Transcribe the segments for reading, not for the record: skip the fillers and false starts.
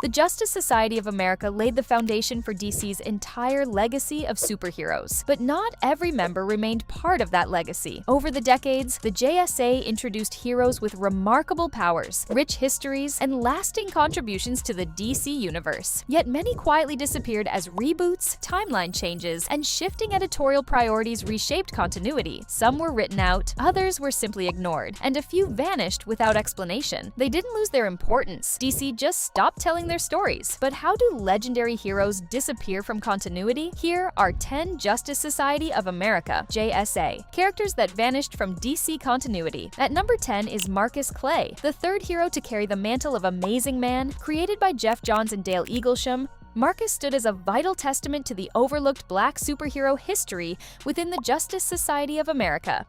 The Justice Society of America laid the foundation for DC's entire legacy of superheroes, but not every member remained part of that legacy. Over the decades, the JSA introduced heroes with remarkable powers, rich histories, and lasting contributions to the DC universe. Yet many quietly disappeared as reboots, timeline changes, and shifting editorial priorities reshaped continuity. Some were written out, others were simply ignored, and a few vanished without explanation. They didn't lose their importance. DC just stopped telling their stories. But how do legendary heroes disappear from continuity? Here are 10 Justice Society of America, JSA, characters that vanished from DC continuity. At number 10 is Marcus Clay, the third hero to carry the mantle of Amazing Man. Created by Jeff Johns and Dale Eaglesham, Marcus stood as a vital testament to the overlooked Black superhero history within the Justice Society of America.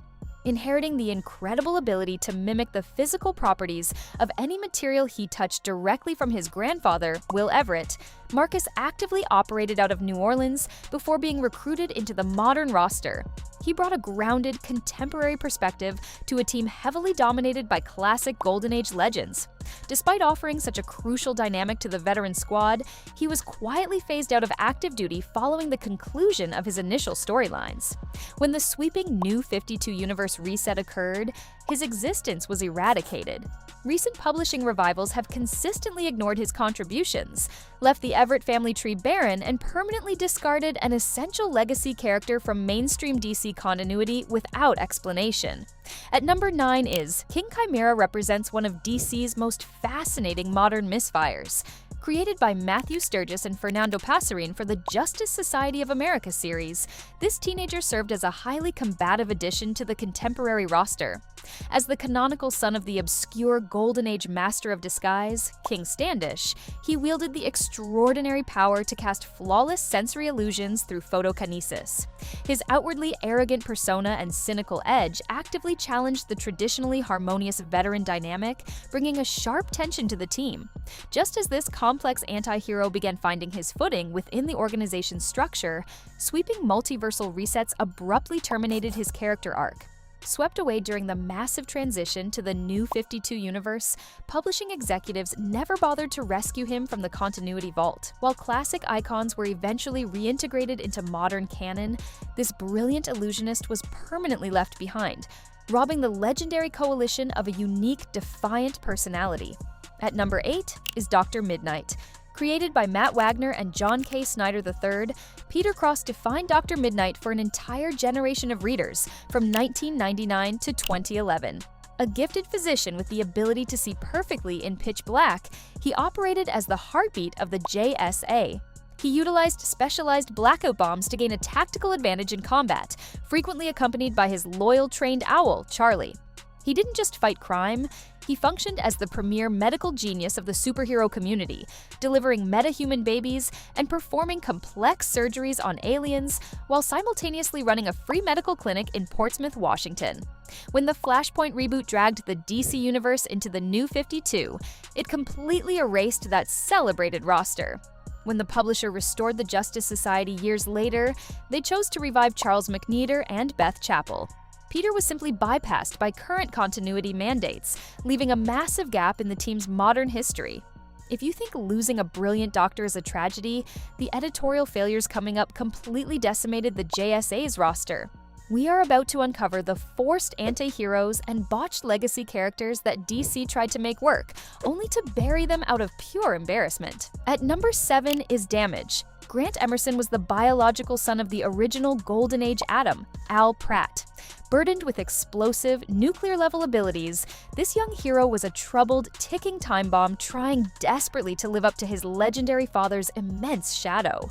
Inheriting the incredible ability to mimic the physical properties of any material he touched directly from his grandfather, Will Everett, Marcus actively operated out of New Orleans before being recruited into the modern roster. He brought a grounded, contemporary perspective to a team heavily dominated by classic Golden Age legends. Despite offering such a crucial dynamic to the veteran squad, he was quietly phased out of active duty following the conclusion of his initial storylines. When the sweeping New 52 Universe reset occurred, his existence was eradicated. Recent publishing revivals have consistently ignored his contributions, left the Everett family tree barren, and permanently discarded an essential legacy character from mainstream DC continuity without explanation. At number 9 is King Chimera represents one of DC's most fascinating modern misfires. Created by Matthew Sturgis and Fernando Passarin for the Justice Society of America series, this teenager served as a highly combative addition to the contemporary roster. As the canonical son of the obscure Golden Age master of disguise, King Standish, he wielded the extraordinary power to cast flawless sensory illusions through photokinesis. His outwardly arrogant persona and cynical edge actively challenged the traditionally harmonious veteran dynamic, bringing a sharp tension to the team. Just as this complex anti-hero began finding his footing within the organization's structure, sweeping multiversal resets abruptly terminated his character arc. Swept away during the massive transition to the New 52 universe, publishing executives never bothered to rescue him from the continuity vault. While classic icons were eventually reintegrated into modern canon, this brilliant illusionist was permanently left behind, robbing the legendary coalition of a unique, defiant personality. At number 8 is Dr. Mid-Nite. Created by Matt Wagner and John K. Snyder III, Peter Cross defined Dr. Mid-Nite for an entire generation of readers from 1999 to 2011. A gifted physician with the ability to see perfectly in pitch black, he operated as the heartbeat of the JSA. He utilized specialized blackout bombs to gain a tactical advantage in combat, frequently accompanied by his loyal trained owl, Charlie. He didn't just fight crime, he functioned as the premier medical genius of the superhero community, delivering metahuman babies and performing complex surgeries on aliens while simultaneously running a free medical clinic in Portsmouth, Washington. When the Flashpoint reboot dragged the DC universe into the New 52, it completely erased that celebrated roster. When the publisher restored the Justice Society years later, they chose to revive Charles McNeater and Beth Chappell. Peter was simply bypassed by current continuity mandates, leaving a massive gap in the team's modern history. If you think losing a brilliant doctor is a tragedy, the editorial failures coming up completely decimated the JSA's roster. We are about to uncover the forced anti-heroes and botched legacy characters that DC tried to make work, only to bury them out of pure embarrassment. At number 7 is Damage. Grant Emerson was the biological son of the original Golden Age Atom, Al Pratt. Burdened with explosive, nuclear-level abilities, this young hero was a troubled, ticking time bomb trying desperately to live up to his legendary father's immense shadow.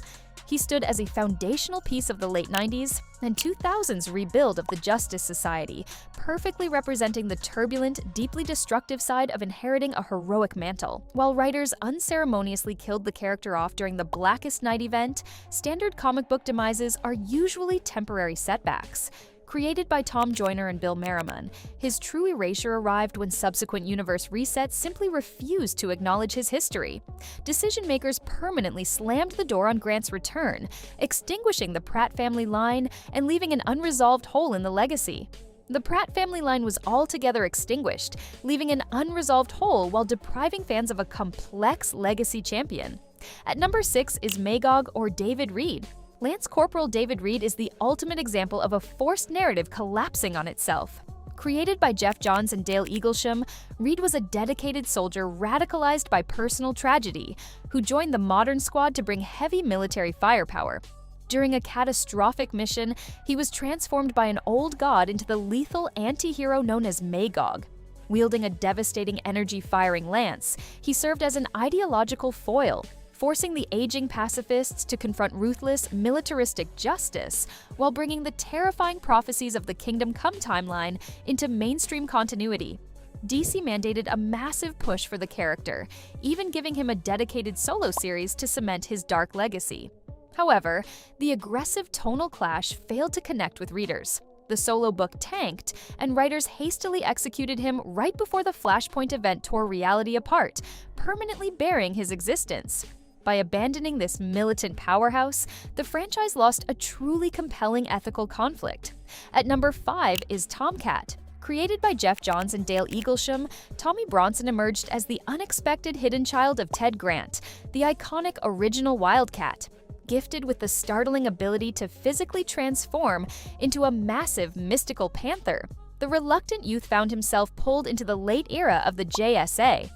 He stood as a foundational piece of the late 90s and 2000s rebuild of the Justice Society, perfectly representing the turbulent, deeply destructive side of inheriting a heroic mantle. While writers unceremoniously killed the character off during the Blackest Night event, standard comic book demises are usually temporary setbacks. Created by Tom Joyner and Bill Merriman, his true erasure arrived when subsequent universe resets simply refused to acknowledge his history. Decision-makers permanently slammed the door on Grant's return, extinguishing the Pratt family line and leaving an unresolved hole in the legacy. The Pratt family line was altogether extinguished, leaving an unresolved hole while depriving fans of a complex legacy champion. At number 6 is Magog or David Reed. Lance Corporal David Reed is the ultimate example of a forced narrative collapsing on itself. Created by Jeff Johns and Dale Eaglesham, Reed was a dedicated soldier radicalized by personal tragedy, who joined the modern squad to bring heavy military firepower. During a catastrophic mission, he was transformed by an old god into the lethal anti-hero known as Magog. Wielding a devastating energy-firing lance, he served as an ideological foil, forcing the aging pacifists to confront ruthless, militaristic justice, while bringing the terrifying prophecies of the Kingdom Come timeline into mainstream continuity. DC mandated a massive push for the character, even giving him a dedicated solo series to cement his dark legacy. However, the aggressive tonal clash failed to connect with readers. The solo book tanked, and writers hastily executed him right before the Flashpoint event tore reality apart, permanently burying his existence. By abandoning this militant powerhouse, the franchise lost a truly compelling ethical conflict. At number 5 is Tomcat. Created by Jeff Johns and Dale Eaglesham, Tommy Bronson emerged as the unexpected hidden child of Ted Grant, the iconic original Wildcat. Gifted with the startling ability to physically transform into a massive mystical panther, the reluctant youth found himself pulled into the late era of the JSA.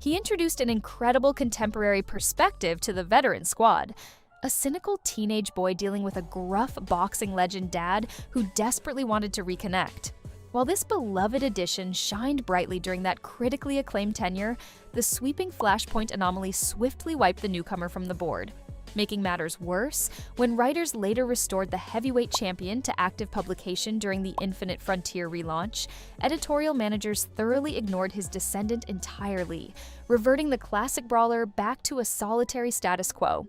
He introduced an incredible contemporary perspective to the veteran squad, a cynical teenage boy dealing with a gruff boxing legend dad who desperately wanted to reconnect. While this beloved addition shined brightly during that critically acclaimed tenure, the sweeping Flashpoint anomaly swiftly wiped the newcomer from the board. Making matters worse, when writers later restored the heavyweight champion to active publication during the Infinite Frontier relaunch, editorial managers thoroughly ignored his descendant entirely, reverting the classic brawler back to a solitary status quo.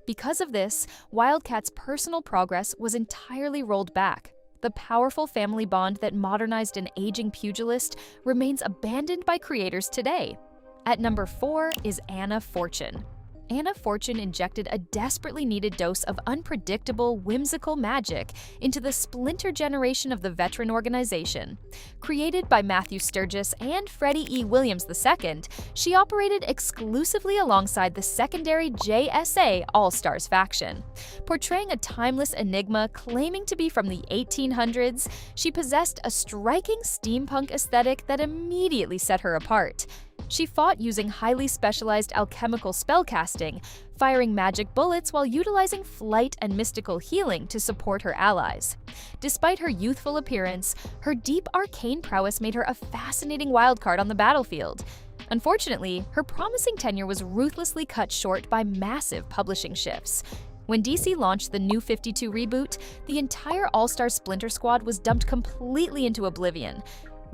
Because of this, Wildcat's personal progress was entirely rolled back. The powerful family bond that modernized an aging pugilist remains abandoned by creators today. At number 4 is Anna Fortune. Anna Fortune injected a desperately needed dose of unpredictable, whimsical magic into the splinter generation of the veteran organization. Created by Matthew Sturgis and Freddie E. Williams II, she operated exclusively alongside the secondary JSA All-Stars faction. Portraying a timeless enigma claiming to be from the 1800s, she possessed a striking steampunk aesthetic that immediately set her apart. She fought using highly specialized alchemical spellcasting, firing magic bullets while utilizing flight and mystical healing to support her allies. Despite her youthful appearance, her deep arcane prowess made her a fascinating wildcard on the battlefield. Unfortunately, her promising tenure was ruthlessly cut short by massive publishing shifts. When DC launched the New 52 reboot, the entire All-Star Splinter Squad was dumped completely into oblivion.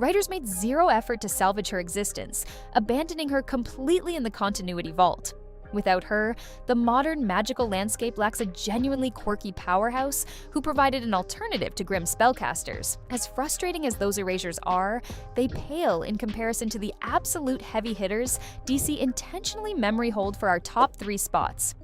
Writers made zero effort to salvage her existence, abandoning her completely in the continuity vault. Without her, the modern magical landscape lacks a genuinely quirky powerhouse who provided an alternative to grim spellcasters. As frustrating as those erasures are, they pale in comparison to the absolute heavy hitters DC intentionally memory hold for our top 3 spots.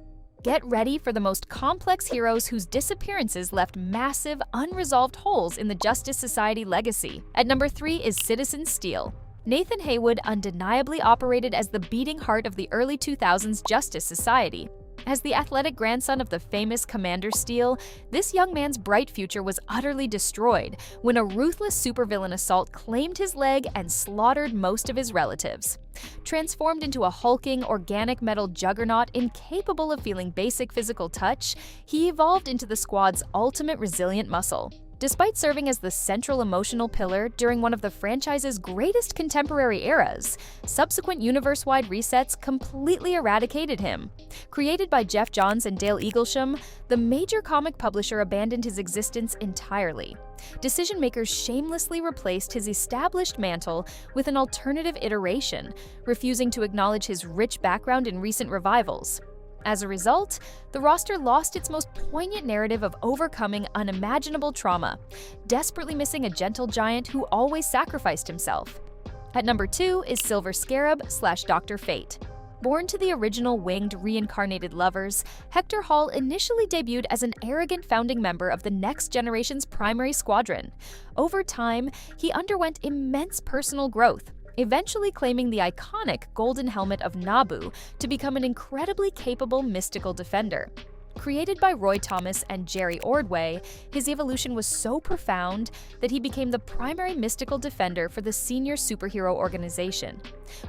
Get ready for the most complex heroes whose disappearances left massive, unresolved holes in the Justice Society legacy. At number 3 is Citizen Steel. Nathan Haywood undeniably operated as the beating heart of the early 2000s Justice Society. As the athletic grandson of the famous Commander Steel, this young man's bright future was utterly destroyed when a ruthless supervillain assault claimed his leg and slaughtered most of his relatives. Transformed into a hulking, organic metal juggernaut incapable of feeling basic physical touch, he evolved into the squad's ultimate resilient muscle. Despite serving as the central emotional pillar during one of the franchise's greatest contemporary eras, subsequent universe-wide resets completely eradicated him. Created by Jeff Johns and Dale Eaglesham, the major comic publisher abandoned his existence entirely. Decision-makers shamelessly replaced his established mantle with an alternative iteration, refusing to acknowledge his rich background in recent revivals. As a result, the roster lost its most poignant narrative of overcoming unimaginable trauma, desperately missing a gentle giant who always sacrificed himself. At number 2 is Silver Scarab / Dr. Fate. Born to the original winged reincarnated lovers, Hector Hall initially debuted as an arrogant founding member of the next generation's primary squadron. Over time, he underwent immense personal growth, eventually claiming the iconic golden helmet of Nabu to become an incredibly capable mystical defender. Created by Roy Thomas and Jerry Ordway, his evolution was so profound that he became the primary mystical defender for the senior superhero organization.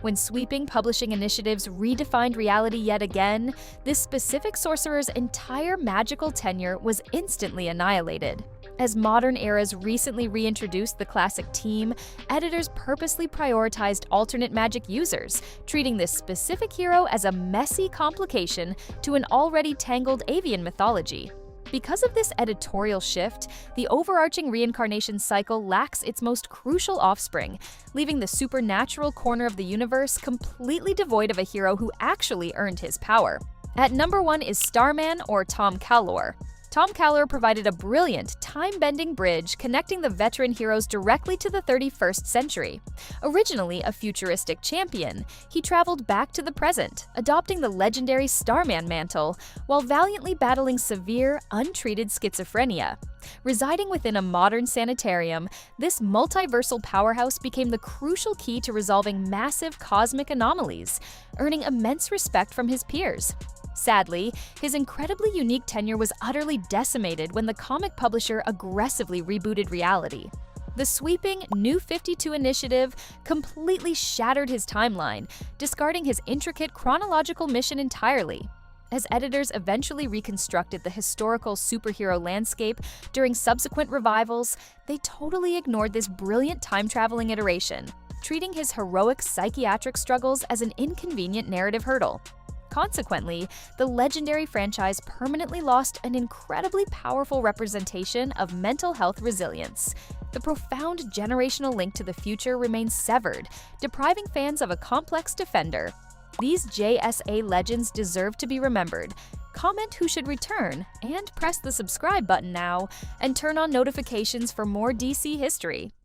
When sweeping publishing initiatives redefined reality yet again, this specific sorcerer's entire magical tenure was instantly annihilated. As modern eras recently reintroduced the classic team, editors purposely prioritized alternate magic users, treating this specific hero as a messy complication to an already tangled avian mythology. Because of this editorial shift, the overarching reincarnation cycle lacks its most crucial offspring, leaving the supernatural corner of the universe completely devoid of a hero who actually earned his power. At number 1 is Starman, or Tom Calor. Tom Calor provided a brilliant, time-bending bridge connecting the veteran heroes directly to the 31st century. Originally a futuristic champion, he traveled back to the present, adopting the legendary Starman mantle, while valiantly battling severe, untreated schizophrenia. Residing within a modern sanitarium, this multiversal powerhouse became the crucial key to resolving massive cosmic anomalies, earning immense respect from his peers. Sadly, his incredibly unique tenure was utterly decimated when the comic publisher aggressively rebooted reality. The sweeping New 52 initiative completely shattered his timeline, discarding his intricate chronological mission entirely. As editors eventually reconstructed the historical superhero landscape during subsequent revivals, they totally ignored this brilliant time-traveling iteration, treating his heroic psychiatric struggles as an inconvenient narrative hurdle. Consequently, the legendary franchise permanently lost an incredibly powerful representation of mental health resilience. The profound generational link to the future remains severed, depriving fans of a complex defender. These JSA legends deserve to be remembered. Comment who should return, and press the subscribe button now, and turn on notifications for more DC history.